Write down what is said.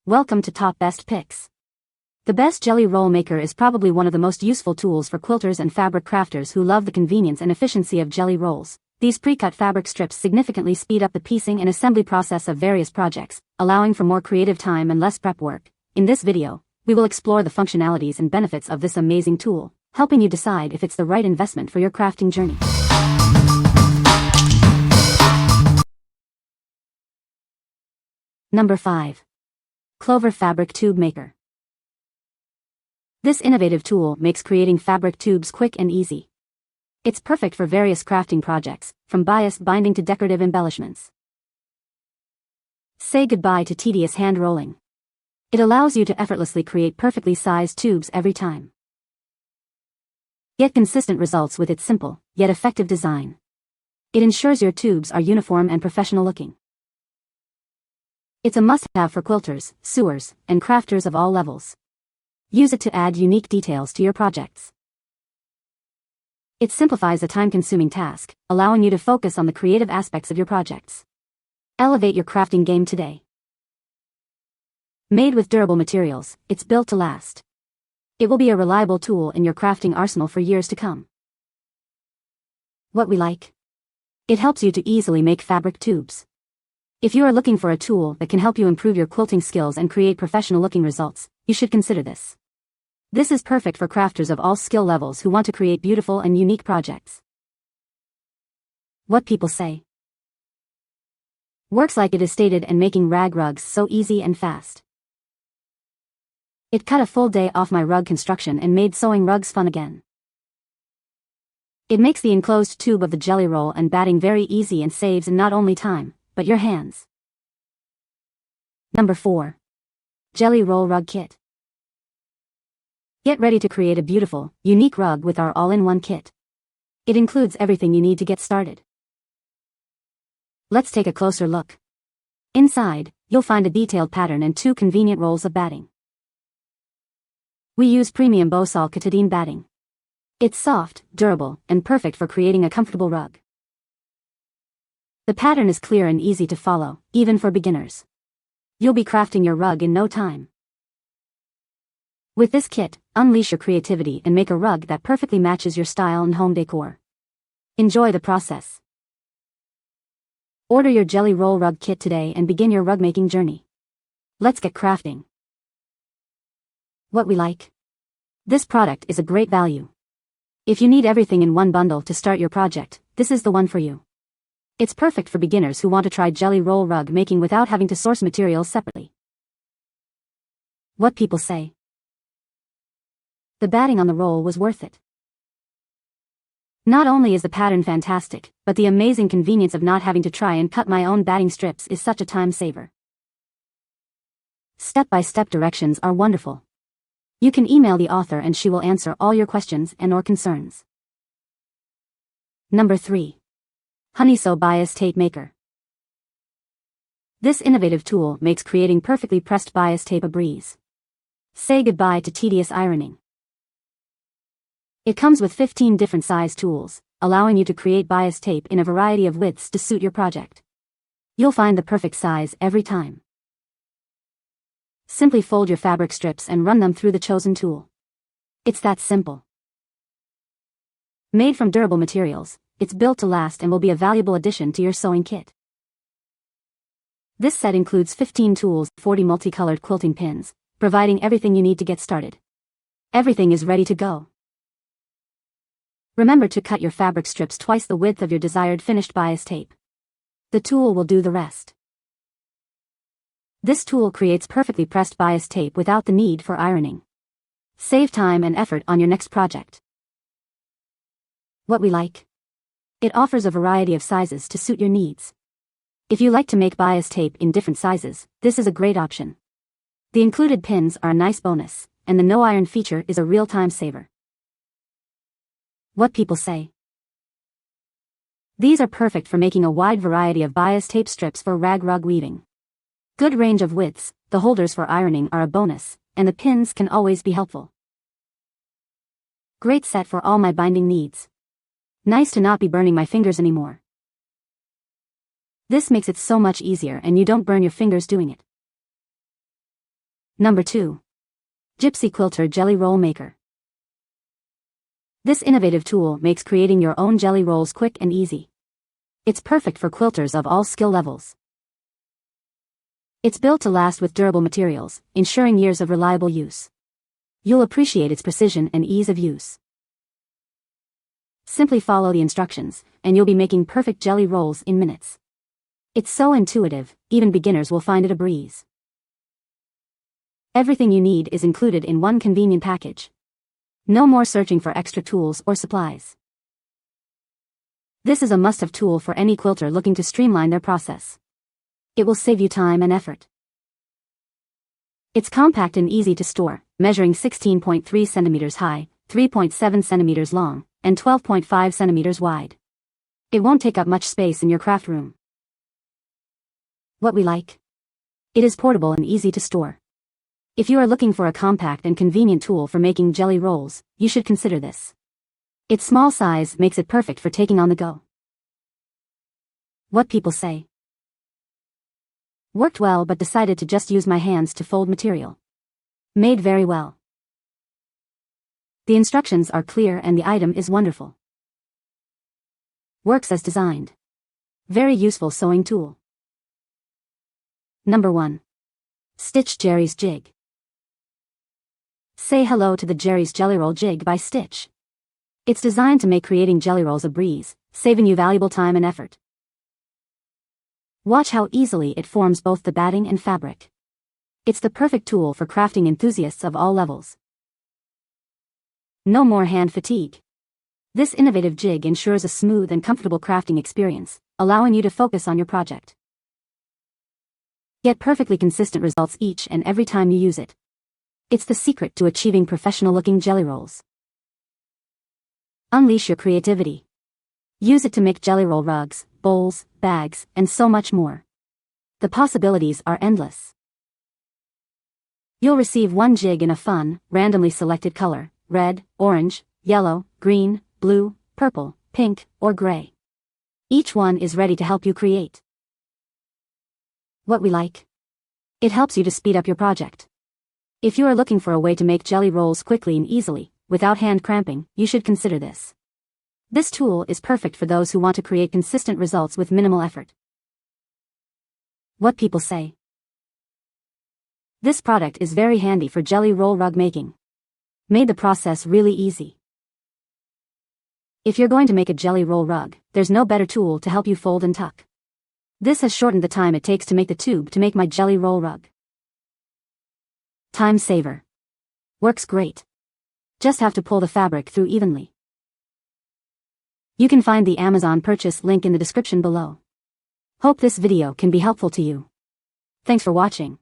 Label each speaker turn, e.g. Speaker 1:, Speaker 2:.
Speaker 1: Welcome to Top Best Picks. The best jelly roll maker is probably one of the most useful tools for quilters and fabric crafters who love the convenience and efficiency of jelly rolls. These pre-cut fabric strips significantly speed up the piecing and assembly process of various projects, allowing for more creative time and less prep work. In this video, we will explore the functionalities and benefits of this amazing tool, helping you decide if it's the right investment for your crafting journey. Number 5. Clover Fabric Tube Maker. This innovative tool makes creating fabric tubes quick and easy. It's perfect for various crafting projects, from bias binding to decorative embellishments. Say goodbye to tedious hand rolling. It allows you to effortlessly create perfectly sized tubes every time. Get consistent results with its simple, yet effective design. It ensures your tubes are uniform and professional looking. It's a must-have for quilters, sewers, and crafters of all levels. Use it to add unique details to your projects. It simplifies a time-consuming task, allowing you to focus on the creative aspects of your projects. Elevate your crafting game today. Made with durable materials, it's built to last. It will be a reliable tool in your crafting arsenal for years to come. What we like? It helps you to easily make fabric tubes. If you are looking for a tool that can help you improve your quilting skills and create professional-looking results, you should consider this. This is perfect for crafters of all skill levels who want to create beautiful and unique projects. What people say. Works like it is stated and making rag rugs so easy and fast. It cut a full day off my rug construction and made sewing rugs fun again. It makes the enclosed tube of the jelly roll and batting very easy and saves not only time, but your hands. Number 4. Jelly Roll Rug Kit. Get ready to create a beautiful, unique rug with our all-in-one kit. It includes everything you need to get started. Let's take a closer look. Inside, you'll find a detailed pattern and 2 convenient rolls of batting. We use premium Bosal Katadine batting. It's soft, durable, and perfect for creating a comfortable rug. The pattern is clear and easy to follow, even for beginners. You'll be crafting your rug in no time. With this kit, unleash your creativity and make a rug that perfectly matches your style and home decor. Enjoy the process. Order your Jelly Roll Rug Kit today and begin your rug making journey. Let's get crafting. What we like? This product is a great value. If you need everything in one bundle to start your project, this is the one for you. It's perfect for beginners who want to try jelly roll rug making without having to source materials separately. What people say. The batting on the roll was worth it. Not only is the pattern fantastic, but the amazing convenience of not having to try and cut my own batting strips is such a time saver. Step-by-step directions are wonderful. You can email the author and she will answer all your questions and/or concerns. Number 3. HONEYSEW Bias Tape Maker. This innovative tool makes creating perfectly pressed bias tape a breeze. Say goodbye to tedious ironing. It comes with 15 different size tools, allowing you to create bias tape in a variety of widths to suit your project. You'll find the perfect size every time. Simply fold your fabric strips and run them through the chosen tool. It's that simple. Made from durable materials, it's built to last and will be a valuable addition to your sewing kit. This set includes 15 tools, 40 multicolored quilting pins, providing everything you need to get started. Everything is ready to go. Remember to cut your fabric strips twice the width of your desired finished bias tape. The tool will do the rest. This tool creates perfectly pressed bias tape without the need for ironing. Save time and effort on your next project. What we like? It offers a variety of sizes to suit your needs. If you like to make bias tape in different sizes, this is a great option. The included pins are a nice bonus, and the no iron feature is a real time saver. What people say. These are perfect for making a wide variety of bias tape strips for rag rug weaving. Good range of widths, the holders for ironing are a bonus, and the pins can always be helpful. Great set for all my binding needs. Nice to not be burning my fingers anymore. This makes it so much easier and you don't burn your fingers doing it. Number 2. Gypsy Quilter Jelly Roll Maker. This innovative tool makes creating your own jelly rolls quick and easy. It's perfect for quilters of all skill levels. It's built to last with durable materials, ensuring years of reliable use. You'll appreciate its precision and ease of use. Simply follow the instructions, and you'll be making perfect jelly rolls in minutes. It's so intuitive, even beginners will find it a breeze. Everything you need is included in one convenient package. No more searching for extra tools or supplies. This is a must-have tool for any quilter looking to streamline their process. It will save you time and effort. It's compact and easy to store, measuring 16.3 centimeters high, 3.7 centimeters long, and 12.5 centimeters wide. It won't take up much space in your craft room. What we like? It is portable and easy to store. If you are looking for a compact and convenient tool for making jelly rolls, you should consider this. Its small size makes it perfect for taking on the go. What people say? Worked well but decided to just use my hands to fold material. Made very well. The instructions are clear and the item is wonderful. Works as designed. Very useful sewing tool. Number 1. Stitch Jerry's Jig. Say hello to the Jerry's Jelly Roll Jig by Stitch. It's designed to make creating jelly rolls a breeze, saving you valuable time and effort. Watch how easily it forms both the batting and fabric. It's the perfect tool for crafting enthusiasts of all levels. No more hand fatigue. This innovative jig ensures a smooth and comfortable crafting experience, allowing you to focus on your project. Get perfectly consistent results each and every time you use it. It's the secret to achieving professional-looking jelly rolls. Unleash your creativity. Use it to make jelly roll rugs, bowls, bags, and so much more. The possibilities are endless. You'll receive one jig in a fun, randomly selected color: red, orange, yellow, green, blue, purple, pink, or gray. Each one is ready to help you create. What we like? It helps you to speed up your project. If you are looking for a way to make jelly rolls quickly and easily, without hand cramping, you should consider this. This tool is perfect for those who want to create consistent results with minimal effort. What people say? This product is very handy for jelly roll rug making. Made the process really easy. If you're going to make a jelly roll rug, there's no better tool to help you fold and tuck. This has shortened the time it takes to make the tube to make my jelly roll rug. Time saver. Works great. Just have to pull the fabric through evenly. You can find the Amazon purchase link in the description below. Hope this video can be helpful to you. Thanks for watching.